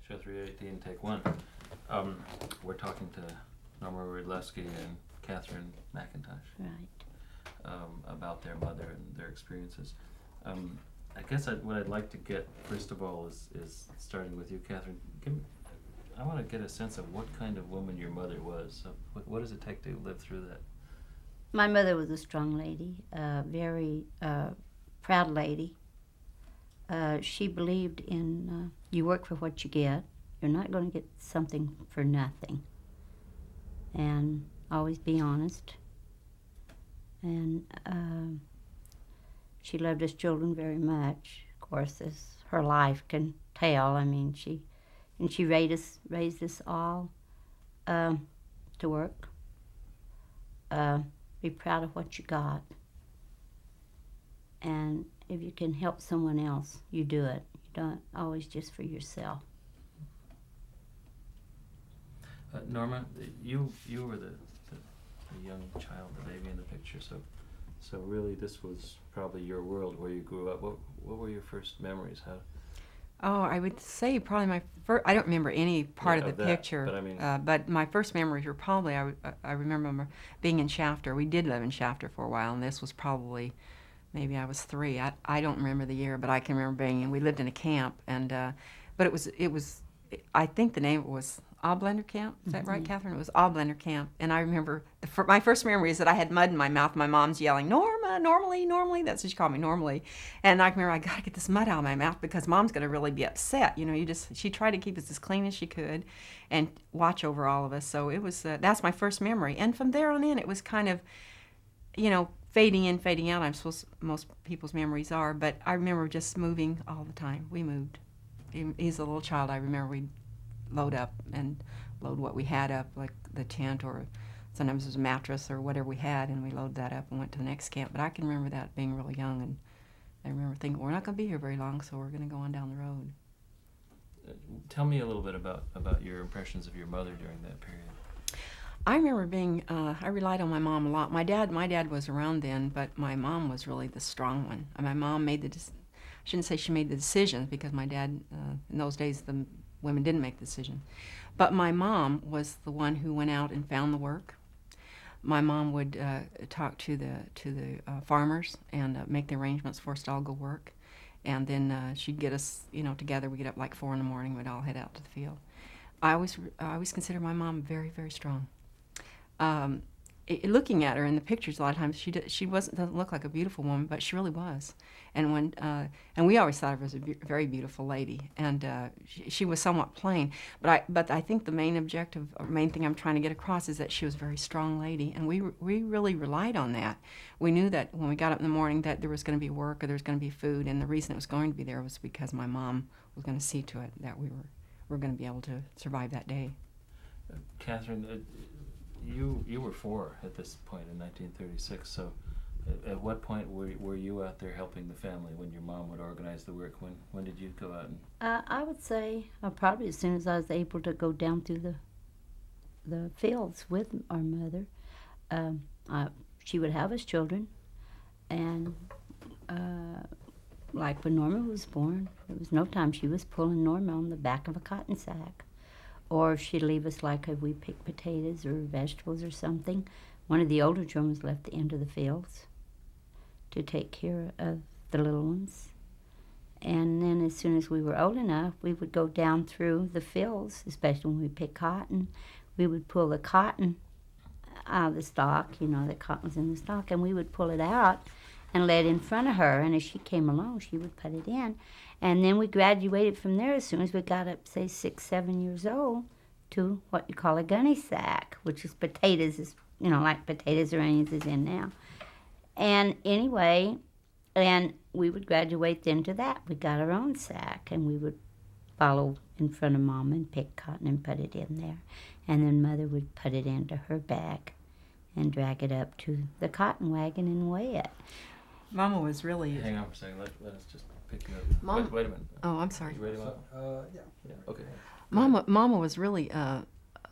Show 318, take one. We're talking to Norma Rydlewski and Katherine McIntosh. Right. About their mother and their experiences. I guess what I'd like to get, first of all, is starting with you, Katherine. I want to get a sense of what kind of woman your mother was. So what does it take to live through that? My mother was a strong lady, very proud lady. She believed in you work for what you get. You're not going to get something for nothing. And always be honest. And she loved us children very much. Of course, as her life can tell. I mean, she raised us all to work. Be proud of what you got. And if you can help someone else, you do it. You don't always just for yourself. Norma, you were the young child, the baby in the picture, so really this was probably your world where you grew up. What were your first memories? How? Oh, I would say probably my first. I don't remember any part of the that, picture, but I mean, but my first memories were probably I remember being in Shafter. We did live in Shafter for a while, and this was probably maybe I was 3. I don't remember the year, but I can remember being. We lived in a camp, and but it was. I think the name was Oblender Camp. Is that right, Katherine? It was Oblender Camp, and I remember my first memory is that I had mud in my mouth. My mom's yelling, "Norma, normally." That's what she called me, normally. And I remember I got to get this mud out of my mouth because Mom's going to really be upset. You know, she tried to keep us as clean as she could, and watch over all of us. So it was that's my first memory, and from there on in, it was kind of, you know, fading in, fading out. I'm suppose most people's memories are, but I remember just moving all the time. We moved. As a little child, I remember we'd load what we had up, like the tent, or sometimes it was a mattress or whatever we had, and we loaded that up and went to the next camp. But I can remember that being really young, and I remember thinking, we're not going to be here very long, so we're going to go on down the road. Tell me a little bit about your impressions of your mother during that period. I remember being, I relied on my mom a lot. My dad was around then, but my mom was really the strong one. And my mom made I shouldn't say she made the decisions, because my dad, in those days, the women didn't make the decision. But my mom was the one who went out and found the work. My mom would talk to the farmers and make the arrangements for us to all go work. And then she'd get us, together. We'd get up like 4 in the morning. We'd all head out to the field. I always consider my mom very, very strong. Looking at her in the pictures, a lot of times she doesn't look like a beautiful woman, but she really was. And and we always thought of her as a very beautiful lady. And she was somewhat plain, but I think the main objective, or main thing I'm trying to get across, is that she was a very strong lady, and we really relied on that. We knew that when we got up in the morning that there was going to be work or there was going to be food, and the reason it was going to be there was because my mom was going to see to it that we were going to be able to survive that day. Katherine, you were 4 at this point in 1936, so at what point were you out there helping the family when your mom would organize the work? When did you go out? I would say probably as soon as I was able to go down through the fields with our mother. She would have us children, and like when Norma was born, there was no time she was pulling Norma on the back of a cotton sack. Or if she'd leave us, like if we picked potatoes or vegetables or something, one of the older children was left at the end of the fields to take care of the little ones. And then as soon as we were old enough, we would go down through the fields, especially when we picked cotton. We would pull the cotton out of the stalk, the cotton was in the stalk, and we would pull it out and lay it in front of her. And as she came along, she would put it in. And then we graduated from there as soon as we got up, say, 6, 7 years old, to what you call a gunny sack, which is potatoes, like potatoes or onions is in now. And anyway, and we would graduate then to that. We got our own sack, and we would follow in front of Mom and pick cotton and put it in there. And then Mother would put it into her bag and drag it up to the cotton wagon and weigh it. Mama was really... Hang on for a second. Let us just pick you up. Wait a minute. Oh, I'm sorry. You ready, Mom? Yeah. Okay. Mama was really a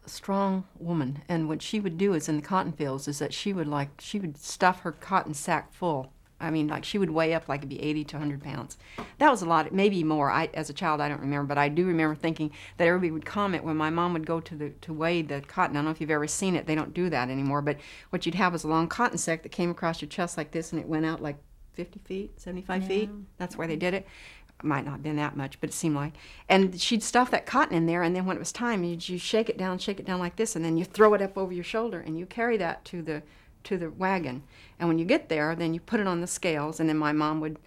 strong woman, and what she would do is in the cotton fields is that she would stuff her cotton sack full I mean, like she would weigh up like it'd be 80 to 100 pounds. That was a lot, maybe more. As a child, I don't remember, but I do remember thinking that everybody would comment when my mom would go to weigh the cotton. I don't know if you've ever seen it. They don't do that anymore. But what you'd have was a long cotton sack that came across your chest like this, and it went out like 50 feet, 75 feet. That's where they did it. Might not have been that much, but it seemed like. And she'd stuff that cotton in there, and then when it was time, you shake it down like this, and then you throw it up over your shoulder, and you carry that to the wagon. And when you get there, then you put it on the scales, and then my mom would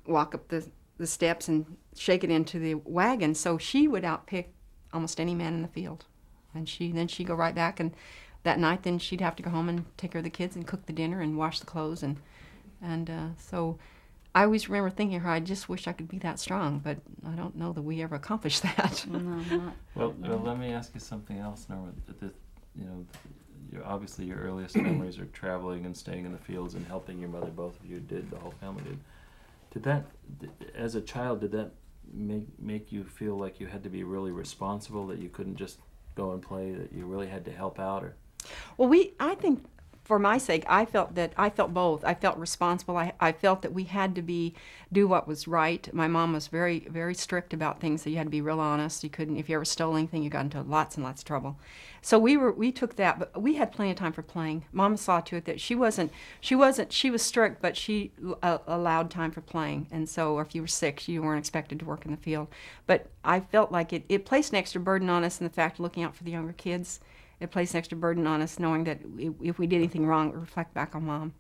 walk up the steps and shake it into the wagon. So she would outpick almost any man in the field. And then she'd go right back, and that night then she'd have to go home and take care of the kids and cook the dinner and wash the clothes. And so I always remember thinking her, I just wish I could be that strong, but I don't know that we ever accomplished that. No, not. Well, let me ask you something else, Norma. Obviously your earliest memories are traveling and staying in the fields and helping your mother. Both of you did. The whole family did. As a child, did that make you feel like you had to be really responsible, that you couldn't just go and play, that you really had to help out? Or Well, I think for my sake, I felt both. I felt responsible. I felt that we had to do what was right. My mom was very, very strict about things, so you had to be real honest. You couldn't, if you ever stole anything, you got into lots and lots of trouble. So we took that, but we had plenty of time for playing. Mom saw to it that she was strict, but she allowed time for playing. And so if you were sick, you weren't expected to work in the field. But I felt like it placed an extra burden on us in the fact of looking out for the younger kids. It placed an extra burden on us knowing that if we did anything wrong, it would reflect back on Mom.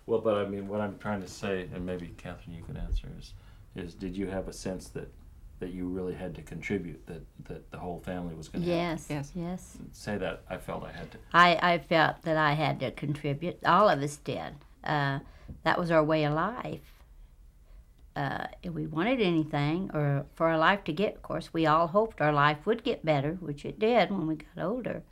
Well, but I mean, what I'm trying to say, and maybe Catherine, you can answer, is did you have a sense that you really had to contribute, that the whole family was going to Yes. say that I felt I had to? I felt that I had to contribute. All of us did. That was our way of life. If we wanted anything, or for our life to get, of course, we all hoped our life would get better, which it did when we got older.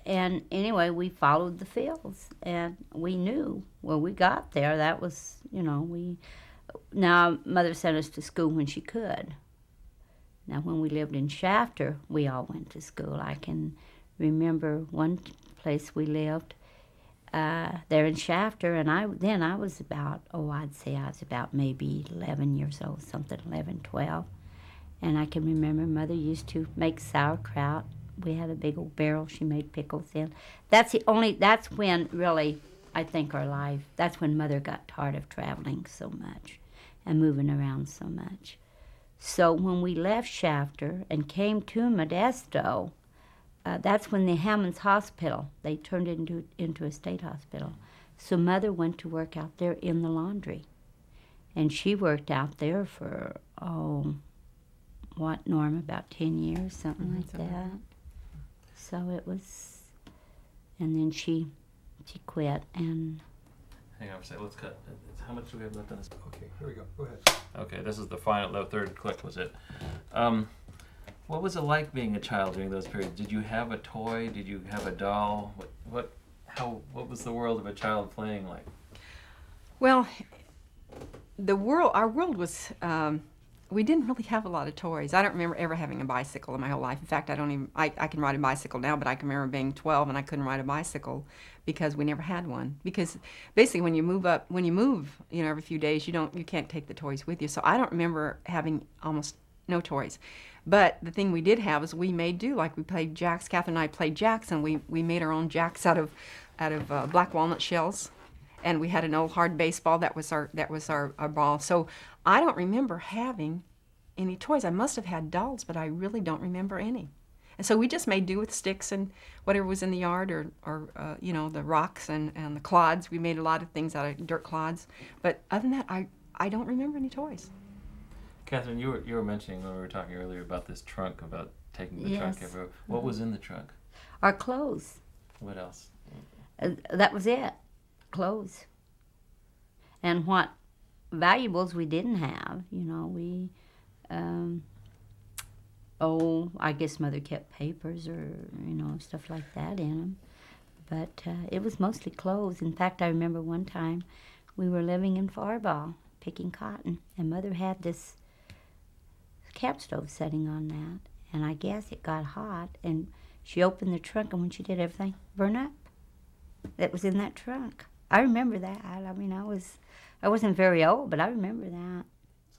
And anyway, we followed the fields, and we knew when we got there, that was, now Mother sent us to school when she could. Now, when we lived in Shafter, we all went to school. I can remember one place we lived there in Shafter, and I was about, I'd say I was about maybe 11 years old, something, 11, 12. And I can remember Mother used to make sauerkraut. We had a big old barrel she made pickles in. That's when really, I think that's when Mother got tired of traveling so much and moving around so much. So when we left Shafter and came to Modesto, that's when the Hammonds Hospital, they turned it into a state hospital. So Mother went to work out there in the laundry. And she worked out there for, Norma, about 10 years, something like that. So it was, and then she quit, and... Hang on a second, let's cut. How much do we have left on this? Okay, here we go. Go ahead. Okay, this is the third clip was it. What was it like being a child during those periods? Did you have a toy? Did you have a doll? What was the world of a child playing like? Well, our world was, we didn't really have a lot of toys. I don't remember ever having a bicycle in my whole life. In fact, I can ride a bicycle now, but I can remember being 12 and I couldn't ride a bicycle because we never had one. Because basically when you move, every few days, you can't take the toys with you. So I don't remember having almost no toys. But the thing we did have is we made do. Like we played jacks. Catherine and I played jacks, and we made our own jacks out of black walnut shells. And we had an old hard baseball that was our ball. So I don't remember having any toys. I must have had dolls, but I really don't remember any. And so we just made do with sticks and whatever was in the yard, or the rocks and the clods. We made a lot of things out of dirt clods. But other than that, I don't remember any toys. Catherine, you were mentioning when we were talking earlier about this trunk, about taking the trunk everywhere. What was in the trunk? Our clothes. What else? That was it. Clothes. And what valuables we didn't have, we, I guess Mother kept papers or, stuff like that in them. But it was mostly clothes. In fact, I remember one time we were living in Faribault picking cotton, and Mother had this camp stove setting on that, and I guess it got hot, and she opened the trunk, and when she did, everything burned up that was in that trunk. I remember that. I mean, I was I wasn't very old, but I remember that.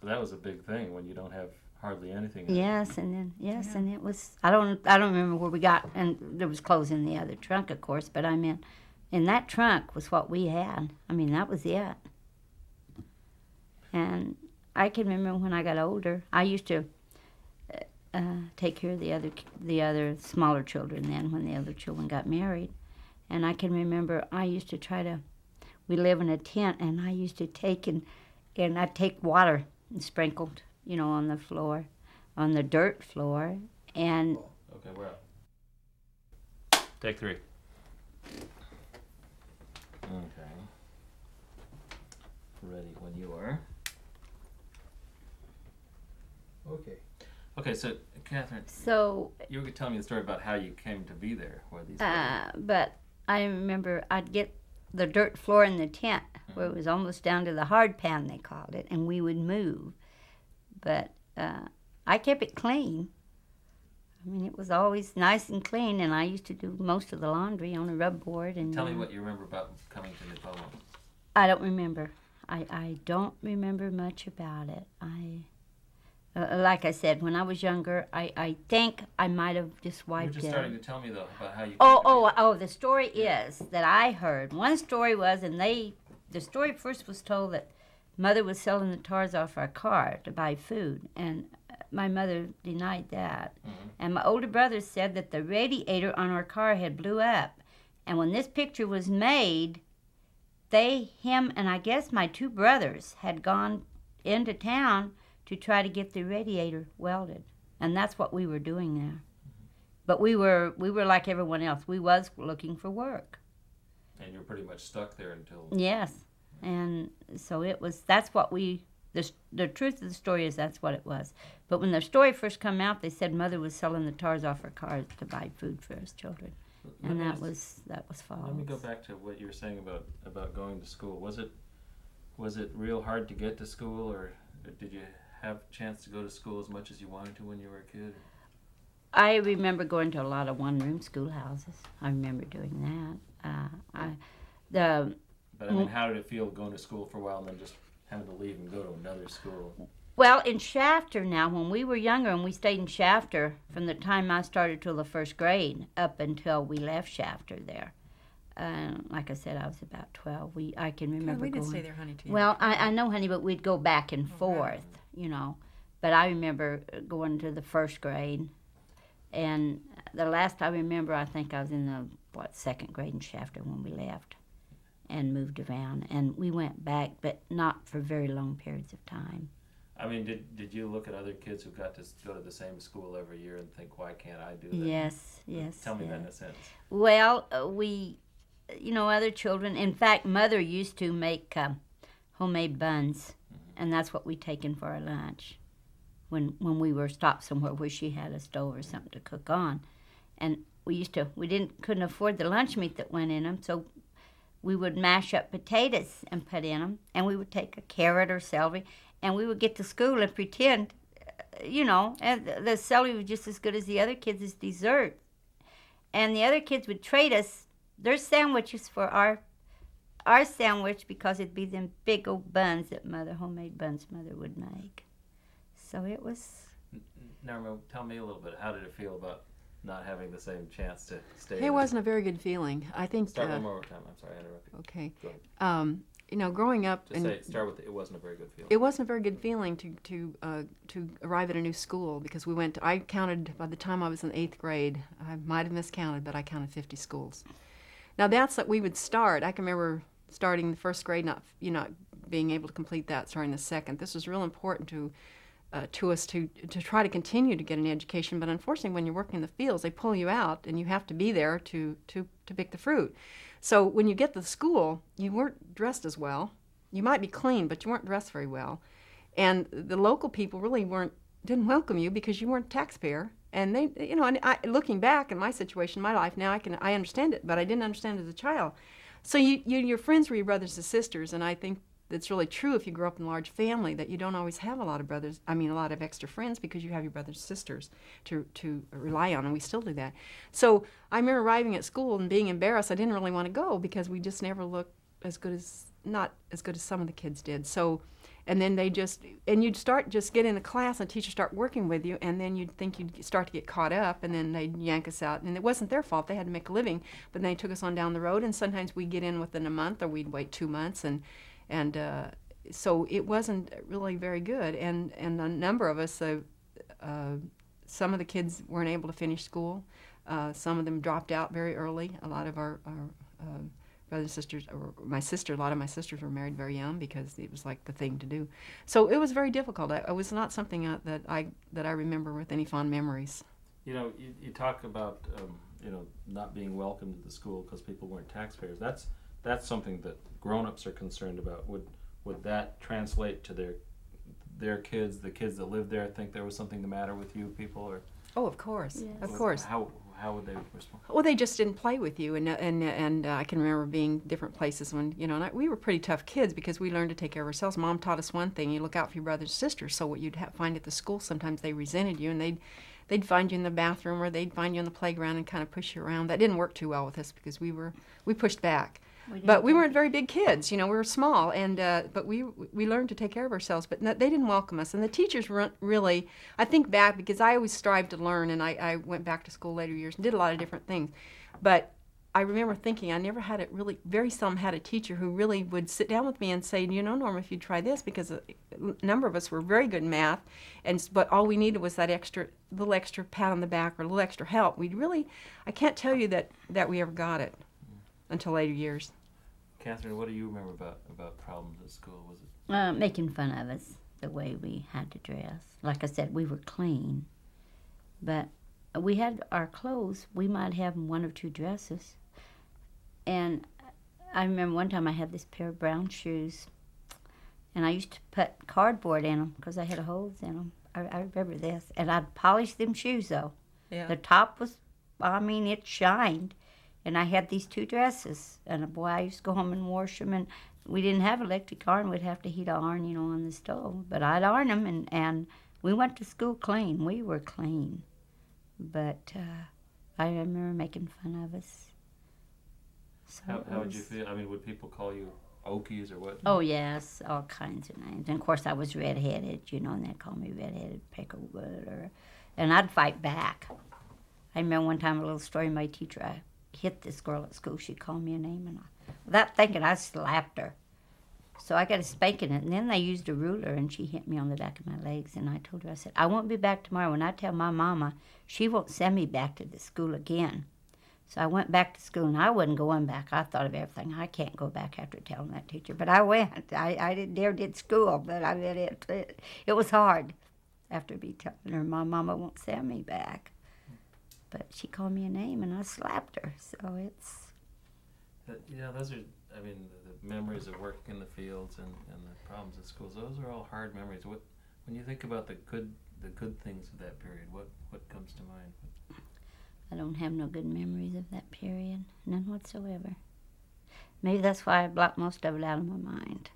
So that was a big thing when you don't have hardly anything. In Yes, and then Yeah. and it was. I don't remember where we got, and there was clothes in the other trunk, of course. But I mean, in that trunk was what we had. I mean, that was it. And I can remember when I got older, I used to take care of the other smaller children. Then when the other children got married, and I can remember I used to try to. We live in a tent, and I used to take and I'd take water and sprinkled, on the floor, on the dirt floor, and Okay, we're up. Take 3. Okay. Ready when you are. Okay. Okay, so Catherine, so. you were telling me the story about how you came to be there, where these. But I remember I'd get the dirt floor in the tent where it was almost down to the hard pan, they called it, and we would move. But I kept it clean. I mean, it was always nice and clean, and I used to do most of the laundry on a rub board. And Tell me what you remember about coming to Nepal. I don't remember. I don't remember much about it. Like I said, when I was younger, I think I might have just You were wiped just it. starting to tell me, though, about how you. The story is that I heard. One story was, the story first was told that Mother was selling the tars off our car to buy food, and my mother denied that. Mhm. And my older brother said that the radiator on our car had blew up, and when this picture was made, him, and I guess my 2 brothers had gone into town to try to get the radiator welded, and that's what we were doing there. But we were like everyone else. We was looking for work. And you were pretty much stuck there until. Yes, and so it was. That's what we. The truth of the story is that's what it was. But when the story first came out, they said Mother was selling the tars off her car to buy food for us children, and that was false. Let me go back to what you were saying about going to school. Was it real hard to get to school, or did you have a chance to go to school as much as you wanted to when you were a kid? I remember going to a lot of one-room schoolhouses. I remember doing that. But I mean, how did it feel going to school for a while and then just having to leave and go to another school? Well, in Shafter now, when we were younger and we stayed in Shafter from the time I started till the 1st grade up until we left Shafter there. Like I said, I was about 12. I can remember we did going. stay there, honey, too. Well, I know, honey, but we'd go back and forth, But I remember going to the 1st grade. And the last I remember, I think I was in the, 2nd grade in Shafter when we left and moved around. And we went back, but not for very long periods of time. I mean, did you look at other kids who got to go to the same school every year and think, why can't I do that? Yes. Tell me that in a yes. sense. Well, we, other children. In fact, Mother used to make homemade buns, and that's what we'd taken for our lunch when we were stopped somewhere where she had a stove or something to cook on. And we couldn't afford the lunch meat that went in them, so we would mash up potatoes and put in them, and we would take a carrot or celery, and we would get to school and pretend, and the celery was just as good as the other kids as dessert. And the other kids would trade us their sandwiches for our sandwich because it'd be them big old buns homemade buns Mother would make. So it was. Norma, tell me a little bit. How did it feel about not having the same chance to stay? It wasn't a very good feeling. I think. Start one more time. I'm sorry, I interrupted you. Okay. Go ahead. Growing up. Start with it wasn't a very good feeling. It wasn't a very good feeling to arrive at a new school because I counted, by the time I was in 8th grade, I might have miscounted, but I counted 50 schools. Now that's that we would start. I can remember starting the 1st grade, not being able to complete that, starting the 2nd. This was real important to us to try to continue to get an education, but unfortunately when you're working in the fields, they pull you out and you have to be there to pick the fruit. So when you get to the school, you weren't dressed as well. You might be clean, but you weren't dressed very well. And the local people really didn't welcome you because you weren't a taxpayer. And they, looking back at my situation, my life now, I understand it, but I didn't understand it as a child. So your friends were your brothers and sisters, and I think it's really true if you grow up in a large family that you don't always have a lot of extra friends because you have your brothers and sisters to rely on, and we still do that. So I remember arriving at school and being embarrassed. I didn't really want to go because we just never looked as good as not as good as some of the kids did. So, and then you'd start just get in a class and the teacher start working with you, and then you'd think you'd start to get caught up, and then they'd yank us out. And it wasn't their fault. They had to make a living, but they took us on down the road, and sometimes we'd get in within a month, or we'd wait 2 months, and so it wasn't really very good. And a number of us, some of the kids weren't able to finish school. Some of them dropped out very early. A lot of our brothers and sisters, or a lot of my sisters were married very young because it was like the thing to do. So it was very difficult. It was not something that I remember with any fond memories. You know, you talk about not being welcome to the school because people weren't taxpayers. That's something that grown-ups are concerned about. Would that translate to their kids, the kids that lived there, think there was something the matter with you people, or? Oh, of course, yes. Of course. How would they respond? Well, they just didn't play with you, and I can remember being different places when, we were pretty tough kids because we learned to take care of ourselves. Mom taught us one thing: you look out for your brothers and sisters. So what you'd find at the school, sometimes they resented you, and they'd find you in the bathroom, or they'd find you on the playground and kind of push you around. That didn't work too well with us because we pushed back. But we weren't very big kids, we were small, and but we learned to take care of ourselves. But they didn't welcome us, and the teachers weren't really. I think back because I always strived to learn, and I went back to school later years and did a lot of different things. But I remember thinking I never had very seldom had a teacher who really would sit down with me and say, Norma, if you try this, because a number of us were very good in math, but all we needed was that little extra pat on the back or a little extra help. I can't tell you that we ever got it until later years. Katherine, what do you remember about problems at school? Was it making fun of us, the way we had to dress. Like I said, we were clean, but we had our clothes. We might have one or two dresses. And I remember one time I had this pair of brown shoes, and I used to put cardboard in them because I had holes in them. I remember this. And I'd polish them shoes, though. Yeah. The top was, it shined. And I had these two dresses, and boy, I used to go home and wash them. And we didn't have electric iron; we'd have to heat iron, on the stove. But I'd iron them, and we went to school clean. We were clean, but I remember making fun of us. So how would you feel? I mean, would people call you Okies or what? Oh yes, all kinds of names. And of course, I was redheaded, and they'd call me redheaded Peckerwood, and I'd fight back. I remember one time a little story. My teacher, I hit this girl at school. She called me a name, and without thinking, I slapped her. So I got a spanking, and then they used a ruler, and she hit me on the back of my legs. And I told her, I said, I won't be back tomorrow. When I tell my mama, she won't send me back to the school again. So I went back to school, and I wasn't going back. I thought of everything. I can't go back after telling that teacher. But I went. I did school, but I did it. It was hard after be telling her my mama won't send me back. But she called me a name, and I slapped her. So it's... those are, the memories of working in the fields and the problems at schools, those are all hard memories. When you think about the good things of that period, what comes to mind? I don't have no good memories of that period, none whatsoever. Maybe that's why I blocked most of it out of my mind.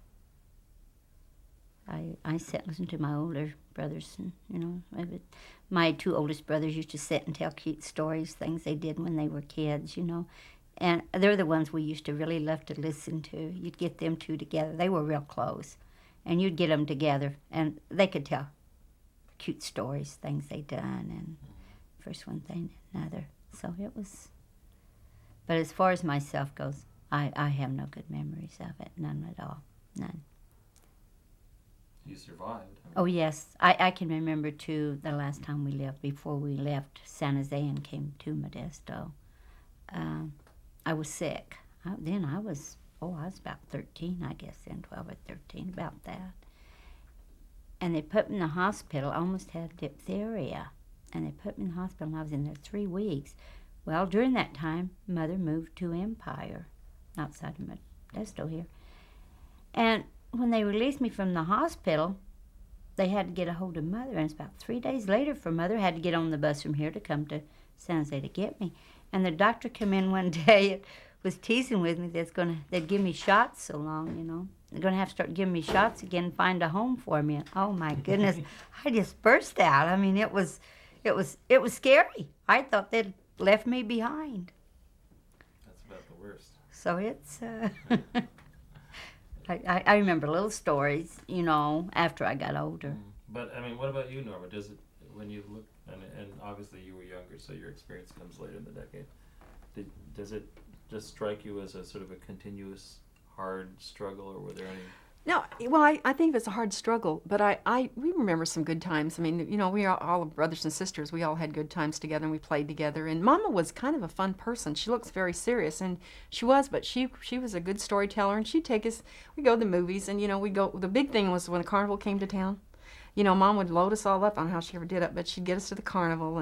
I sat and listened to my older brothers, and, my two oldest brothers used to sit and tell cute stories, things they did when they were kids, and they're the ones we used to really love to listen to. You'd get them two together. They were real close, and you'd get them together, and they could tell cute stories, things they'd done, and first one thing, another. So it was, but as far as myself goes, I have no good memories of it, none at all, none. You survived. Oh, yes. I can remember, too, the last time we left, before we left San Jose and came to Modesto. I was sick. I was about 13, I guess, then 12 or 13, about that. And they put me in the hospital. I almost had diphtheria. And they put me in the hospital, and I was in there 3 weeks. Well, during that time, Mother moved to Empire, outside of Modesto here. And when they released me from the hospital, they had to get a hold of Mother, and it's about 3 days later for Mother had to get on the bus from here to come to San Jose to get me. And the doctor come in one day and was teasing with me they'd give me shots so long, They're going to have to start giving me shots again and find a home for me. And oh, my goodness, I just burst out. It was scary. I thought they'd left me behind. That's about the worst. So it's... I remember little stories, you know, after I got older. But I mean, what about you, Norma? Does it, when you look, and obviously you were younger, so your experience comes later in the decade. Does it just strike you as a sort of a continuous hard struggle, or were there any? No, well, I think it's a hard struggle, but we remember some good times. I mean, you know, we are all brothers and sisters. We all had good times together, and we played together. And Mama was kind of a fun person. She looks very serious, and she was, but she was a good storyteller, and she'd take us. We go to the movies, and you know, we go. The big thing was when the carnival came to town. You know, Mom would load us all up. I don't know how she ever did it, but she'd get us to the carnival,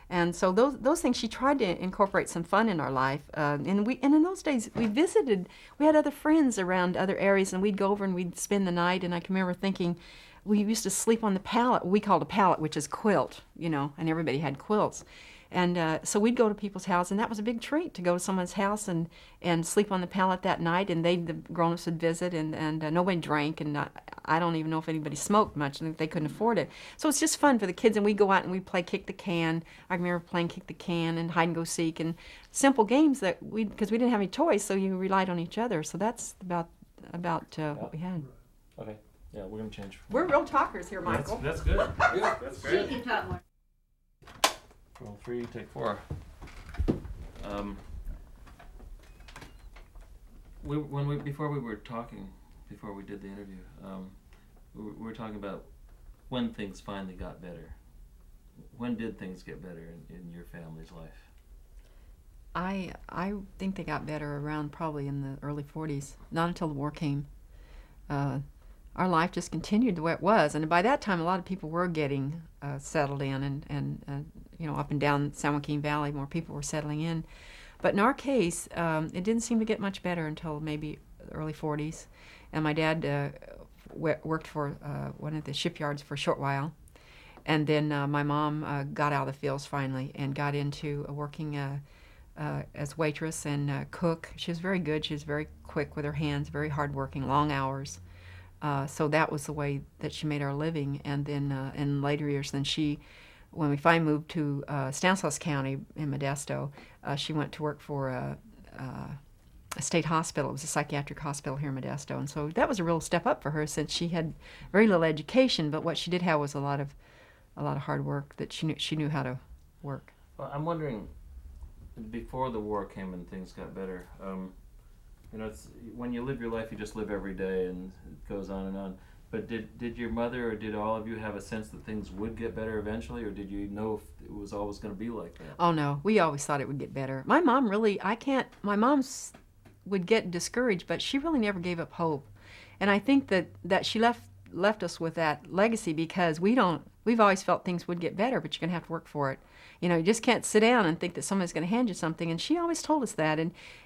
and so those things, she tried to incorporate some fun in our life. And in those days we visited. We had other friends around other areas, and we'd go over and we'd spend the night. And I can remember thinking, we used to sleep on the pallet. We called a pallet, which is quilt, you know, and everybody had quilts. And so we'd go to people's houses, and that was a big treat to go to someone's house and sleep on the pallet that night. And the grown-ups would visit, and nobody drank, and I don't even know if anybody smoked much, and they couldn't afford it. So it's just fun for the kids, and we'd go out and we'd play kick the can. I remember playing kick the can and hide and go seek, and simple games that because we didn't have any toys, so you relied on each other. So that's about what we had. Okay, yeah, we're gonna change. We're real talkers here, Michael. That's good. Yeah, that's great. She can talk more. Roll 3, take 4. Before we were talking, before we did the interview, we were talking about when things finally got better. When did things get better in your family's life? I think they got better around probably in the early 40s, not until the war came. Our life just continued the way it was, and by that time a lot of people were getting settled in, and you know, up and down San Joaquin Valley, more people were settling in. But in our case, it didn't seem to get much better until maybe the early 40s, and my dad worked for one of the shipyards for a short while, and then my mom got out of the fields finally and got into working as waitress and cook. She was very good. She was very quick with her hands, very hardworking, long hours. So that was the way that she made our living. And then in later years, when we finally moved to Stanislaus County in Modesto, she went to work for a state hospital. It was a psychiatric hospital here in Modesto. And so that was a real step up for her, since she had very little education, but what she did have was a lot of hard work that she knew how to work. Well, I'm wondering, before the war came and things got better, you know, it's, when you live your life, you just live every day, and it goes on and on. But did your mother or did all of you have a sense that things would get better eventually, or did you know if it was always going to be like that? Oh no, we always thought it would get better. My mom really, my mom would get discouraged, but she really never gave up hope. And I think that she left us with that legacy, because we've always felt things would get better, but you're going to have to work for it. You know, you just can't sit down and think that somebody's going to hand you something. And she always told us that.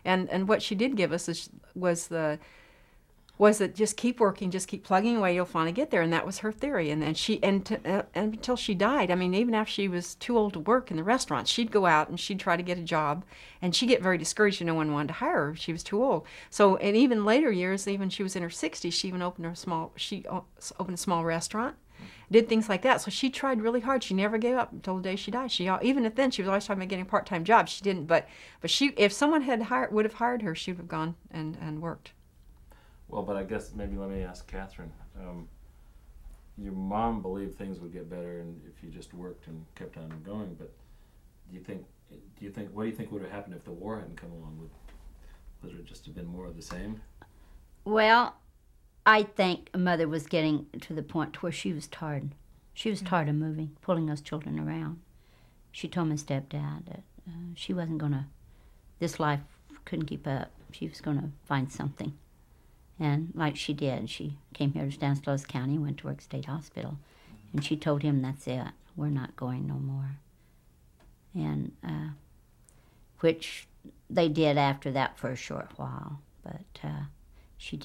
And what she did give us was that just keep working, just keep plugging away, you'll finally get there. And that was her theory. And until she died, I mean, even after she was too old to work in the restaurants, she'd go out and she'd try to get a job, and she'd get very discouraged, and no one wanted to hire her. She was too old. So, and even later years, even she was in her 60s, she even opened a small restaurant, did things like that. So she tried really hard. She never gave up until the day she died. Even then, she was always talking about getting a part-time job. She didn't, but if someone would have hired her, she would have gone and worked. Well, but I guess maybe let me ask Katherine. Your mom believed things would get better, and if you just worked and kept on going. But what do you think would have happened if the war hadn't come along? Would it just have been more of the same? Well, I think Mother was getting to the point where she was tired. She was tired of moving, pulling us children around. She told my stepdad that she wasn't going to, this life couldn't keep up. She was going to find something. And like she did, she came here to Stanislaus County, went to work at State Hospital, and she told him, that's it, we're not going no more. And which they did after that for a short while, but she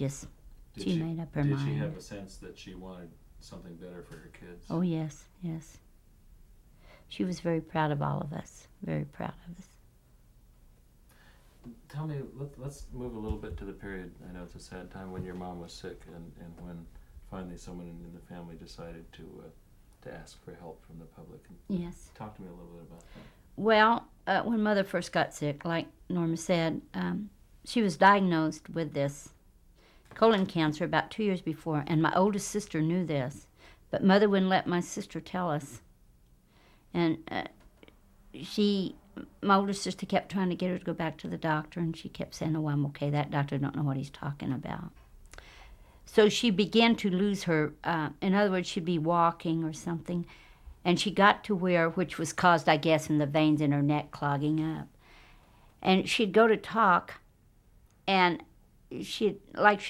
made up her mind. Did she have a sense that she wanted something better for her kids? Oh, yes, yes. She was very proud of all of us, very proud of us. Tell me, let's move a little bit to the period. I know it's a sad time when your mom was sick, and when finally someone in the family decided to ask for help from the public. Yes. Talk to me a little bit about that. Well, when Mother first got sick, like Norma said, she was diagnosed with this colon cancer about 2 years before, and my oldest sister knew this, but Mother wouldn't let my sister tell us. And my older sister kept trying to get her to go back to the doctor, and she kept saying, "Oh, I'm okay. That doctor don't know what he's talking about." So she began to lose her, in other words, she'd be walking or something, and she got to where, which was caused, I guess, in the veins in her neck clogging up. And she'd go to talk, and she'd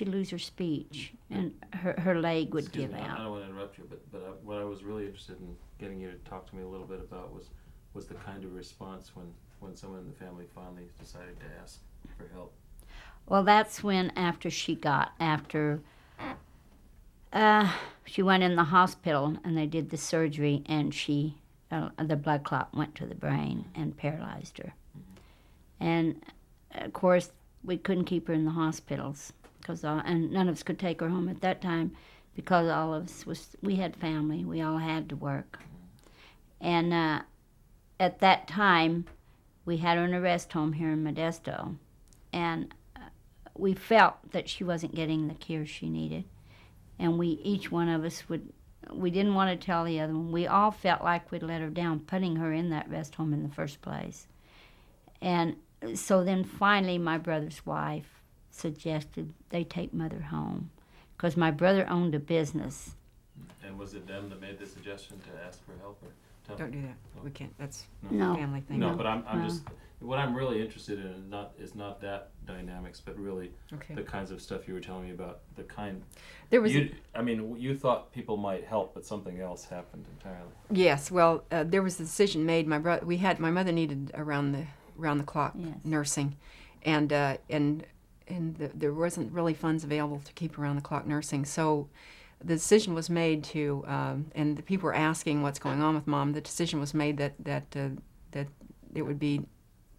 lose her speech, and her leg would Excuse give me, I out. don't want to interrupt you, but what I was really interested in getting you to talk to me a little bit about was the kind of response when someone in the family finally decided to ask for help. Well, that's when she went in the hospital, and they did the surgery, and the blood clot went to the brain and paralyzed her. And of course, we couldn't keep her in the hospitals and none of us could take her home at that time because all of us we had family. We all had to work. And at that time, we had her in a rest home here in Modesto, and we felt that she wasn't getting the care she needed. And each one of us we didn't want to tell the other one. We all felt like we'd let her down putting her in that rest home in the first place. And so then finally my brother's wife suggested they take Mother home because my brother owned a business. And was it them that made the suggestion to ask for help? Or Don't do that. We can't. That's No. a family thing. No, but I'm just, what I'm really interested in is not that dynamics, but really Okay. the kinds of stuff you were telling me about, the kind. There was. You thought people might help, but something else happened entirely. Yes. Well, there was a decision made. My mother needed around the clock Yes. nursing, and there wasn't really funds available to keep around the clock nursing. So the decision was made to, and the people were asking what's going on with Mom. The decision was made that it would be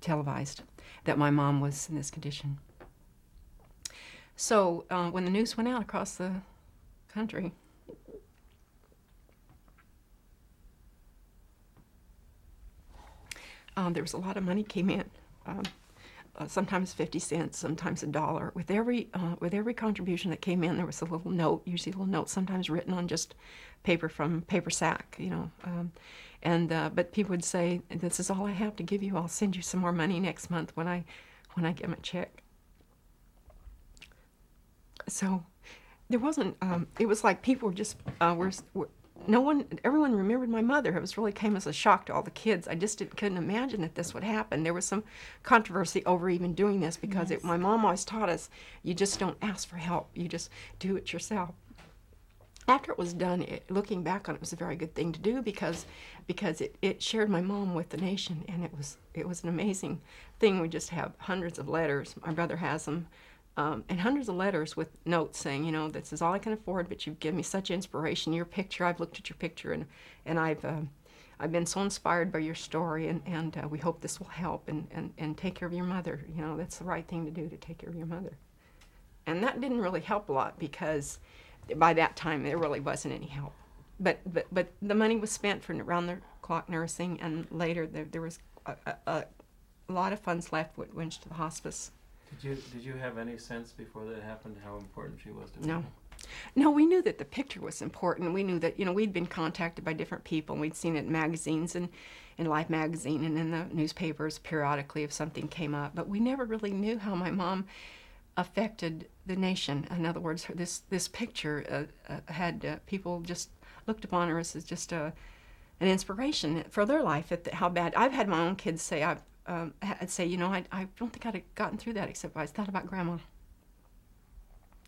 televised that my mom was in this condition. So when the news went out across the country, there was a lot of money came in. Sometimes 50 cents, sometimes $1. With every contribution that came in, there was a little note, usually a little note, sometimes written on just paper from paper sack, but people would say, "This is all I have to give you. I'll send you some more money next month when I get my check." So there wasn't. It was like people were just everyone remembered my mother. It really came as a shock to all the kids. I just couldn't imagine that this would happen. There was some controversy over even doing this because Yes. my mom always taught us, you just don't ask for help. You just do it yourself. After it was done, looking back on it, was a very good thing to do because it shared my mom with the nation, and it was an amazing thing. We just have hundreds of letters. My brother has them. And hundreds of letters with notes saying, this is all I can afford, but you've given me such inspiration. Your picture, I've looked at your picture, and I've been so inspired by your story, and we hope this will help, and take care of your mother. That's the right thing to do, to take care of your mother. And that didn't really help a lot because by that time there really wasn't any help. But the money was spent for round-the-clock nursing, and later there was a lot of funds left which went to the hospice. Did you have any sense before that happened how important she was to No. people? No, we knew that the picture was important. We knew that, we'd been contacted by different people, and we'd seen it in magazines and in Life magazine and in the newspapers periodically if something came up. But we never really knew how my mom affected the nation. In other words, this picture had people just looked upon her as just an inspiration for their life. How bad I've had my own kids say I'd say, I don't think I'd have gotten through that except I thought about Grandma,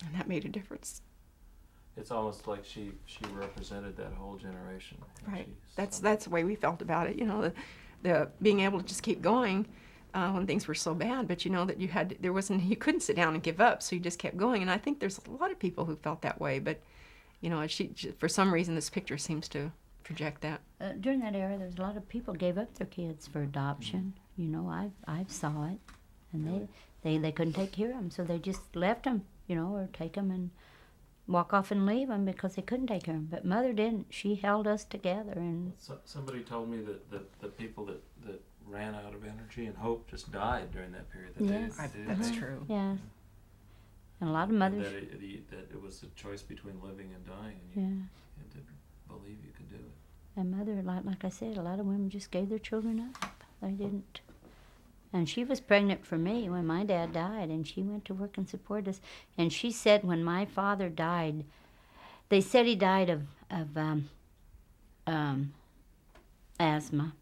and that made a difference. It's almost like she represented that whole generation. Right. That's the way we felt about it. The being able to just keep going when things were so bad, but that you couldn't sit down and give up, so you just kept going. And I think there's a lot of people who felt that way, but she for some reason this picture seems to project that. During that era, there's a lot of people gave up their kids for adoption. I've saw it, and they couldn't take care of them, so they just left them, or take them and walk off and leave them because they couldn't take care of them. But Mother didn't. She held us together. And somebody told me that the people that ran out of energy and hope just died during that period. Yes. That's true. Yeah. And a lot of And mothers, that it was a choice between living and dying, and yeah. you had to believe you could do it. And mother, like I said, a lot of women just gave their children up. They didn't. And she was pregnant for me when my dad died, and she went to work and supported us. And she said when my father died, they said he died of asthma.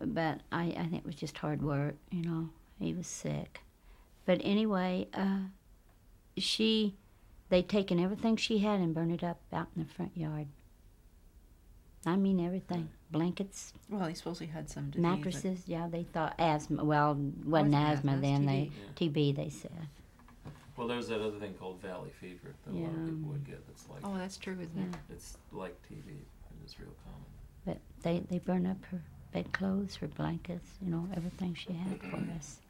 But I think it was just hard work, you know. He was sick. But anyway, they'd taken everything she had and burned it up out in the front yard. I mean everything. Blankets, Well, he supposedly had some disease. mattresses, yeah, they thought asthma. Well, wasn't asthma it's then. TB. TB, they said. Well, there's that other thing called valley fever that a lot of Yeah. people would get. That's like Oh, that's true, isn't Yeah. it? it's like TB, and it's real common. But they burned up her bedclothes, her blankets, you know, everything she had for us.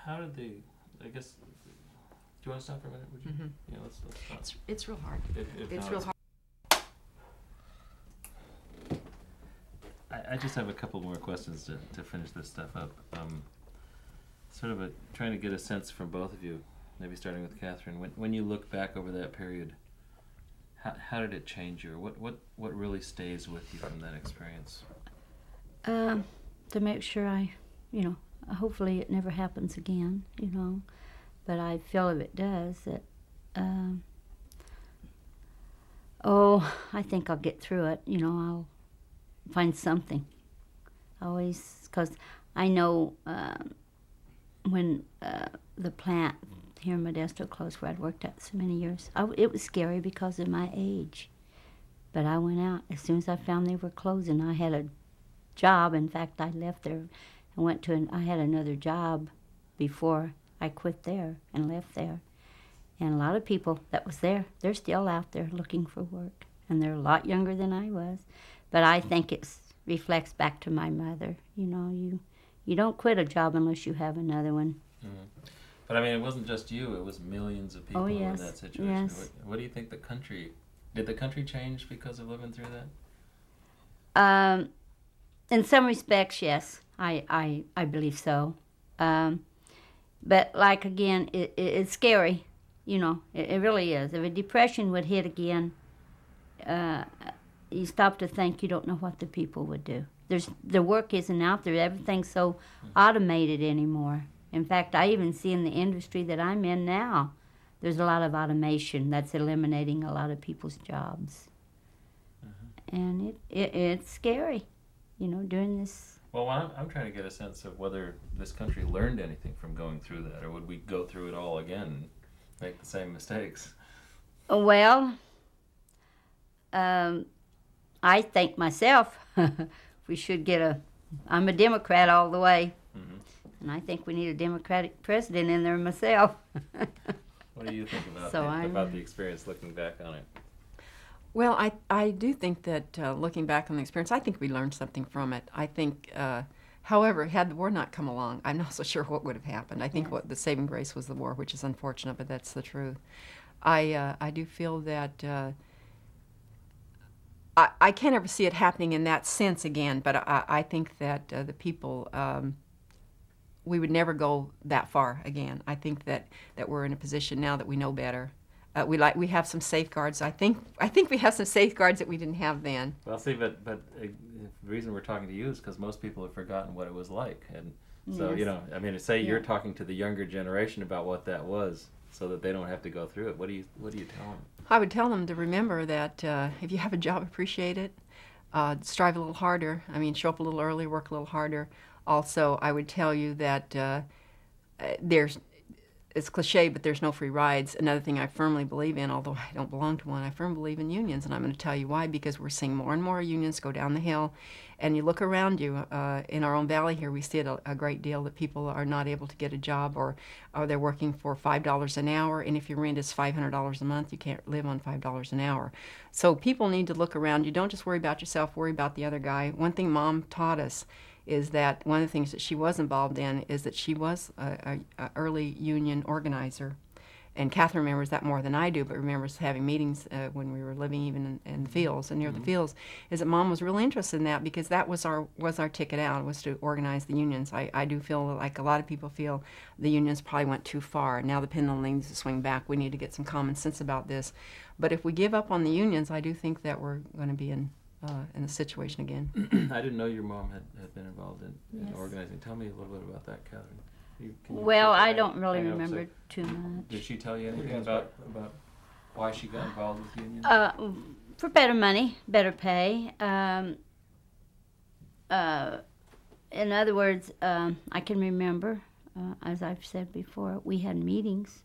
How did they? I guess. Do you want to stop for a minute? Would you? Mhm. Yeah, let's stop. It's real hard. If It's not, real hard. I just have a couple more questions to finish this stuff up. Sort of trying to get a sense from both of you, maybe starting with Katherine. When you look back over that period, how did it change you? Or what really stays with you from that experience? To make sure hopefully it never happens again, you know. But I feel if it does, that, I think I'll get through it. You know, I'll find something. Always, because I know when the plant here in Modesto closed, where I'd worked at so many years, it was scary because of my age. But I went out as soon as I found they were closing. I had a job. In fact, I left there and went to I had another job before I quit there and left there. And a lot of people that was there, they're still out there looking for work. And they're a lot younger than I was. But I think it reflects back to my mother. You know, you don't quit a job unless you have another one. Mm-hmm. But I mean, it wasn't just you. It was millions of people in that situation. Yes. What do you think did the country change because of living through that? In some respects, yes. I believe so. But like again, it's scary. You know, it really is. If a depression would hit again, you stop to think. You don't know what the people would do. The work isn't out there. Everything's so automated anymore. In fact, I even see in the industry that I'm in now, there's a lot of automation that's eliminating a lot of people's jobs. Mm-hmm. And it's scary, you know, doing this. Well, I'm trying to get a sense of whether this country learned anything from going through that, or would we go through it all again and make the same mistakes? Well, I think myself, we should I'm a Democrat all the way. Mm-hmm. And I think we need a Democratic president in there myself. What do you think about the experience looking back on it? Well, I do think that looking back on the experience, I think we learned something from it. I think, however, had the war not come along, I'm not so sure what would have happened. I think what the saving grace was the war, which is unfortunate, but that's the truth. I do feel that I can't ever see it happening in that sense again, but I think that the people, we would never go that far again. I think that we're in a position now that we know better. We have some safeguards. I think we have some safeguards that we didn't have then. Well, see, but the reason we're talking to you is because most people have forgotten what it was like, and so Yes. you know, I mean, say you're talking to the younger generation about what that was, so that they don't have to go through it. What do you tell them? I would tell them to remember that if you have a job, appreciate it. Strive a little harder. I mean, show up a little early, work a little harder. Also, I would tell you that it's cliche, but there's no free rides. Another thing I firmly believe in, although I don't belong to one, I firmly believe in unions, and I'm going to tell you why, because we're seeing more and more unions go down the hill. And you look around you, in our own valley here, we see it a great deal that people are not able to get a job, or they're working for $5 an hour, and if your rent is $500 a month, you can't live on $5 an hour. So people need to look around you. Don't just worry about yourself, worry about the other guy. One thing Mom taught us is that one of the things that she was involved in is that she was a early union organizer. and Catherine remembers that more than I do, but remembers having meetings when we were living even in the fields and near the fields, is that Mom was really interested in that because that was our ticket out, was to organize the unions. I do feel like a lot of people feel the unions probably went too far. Now the pendulum needs to swing back. We need to get some common sense about this. But if we give up on the unions, I do think that we're going to be in a situation again. I didn't know your mom had been involved in Yes. organizing. Tell me a little bit about that, Catherine. Can you Well, keep I that- don't really hang on a remember sec. too much. Did she tell you anything about why she got involved with the union? For better money, better pay. In other words, I can remember, as I've said before, we had meetings,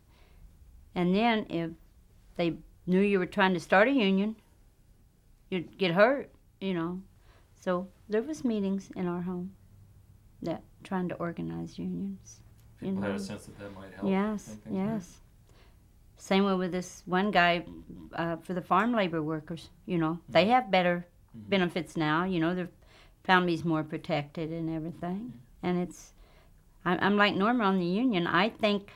and then if they knew you were trying to start a union, you'd get hurt, you know. So there was meetings in our home that trying to organize unions. People had know. a sense that might help. Yes, make things yes. Same way with this one guy for the farm labor workers. You know, they have better benefits now. You know, their families more protected and everything. And it's, I'm like Norma on the union. I think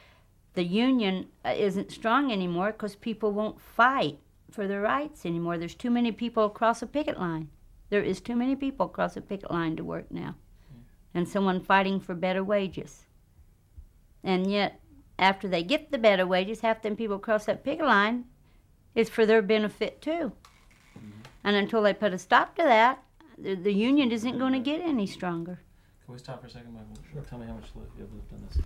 the union isn't strong anymore because people won't fight for their rights anymore. There's too many people across a picket line. There is too many people across a picket line to work now, and someone fighting for better wages. And yet, after they get the better wages, half them people across that picket line is for their benefit too. And until they put a stop to that, the union isn't going to get any stronger. Can we stop for a second, Michael? Sure. Tell me how much you've lived in this.